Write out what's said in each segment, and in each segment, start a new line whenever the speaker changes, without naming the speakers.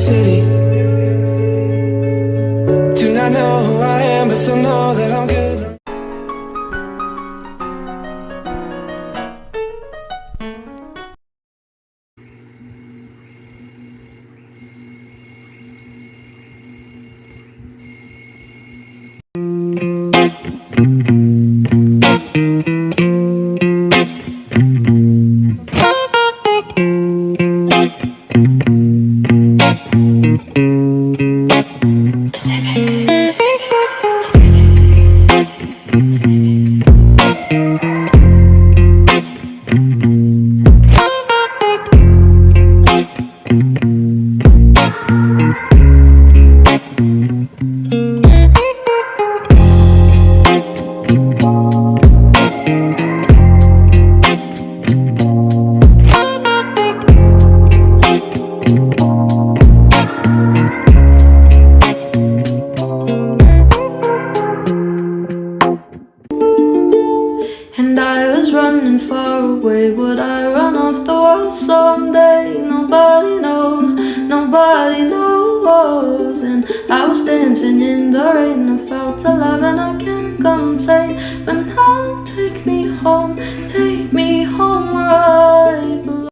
city. Do not know who I am, but still know that I'm good.
And I was running far away. Would I run off the world someday? Nobody knows, nobody knows. And I was dancing in the rain. I felt alive and I can't complain. But now take me home where I belong.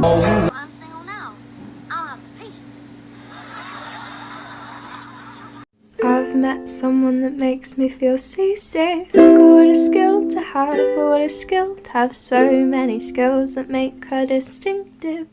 I'm single now. I don't have the patience.
I've met someone that makes me feel seasick. What a skill to have, what a skill to have. So many skills that make her distinctive.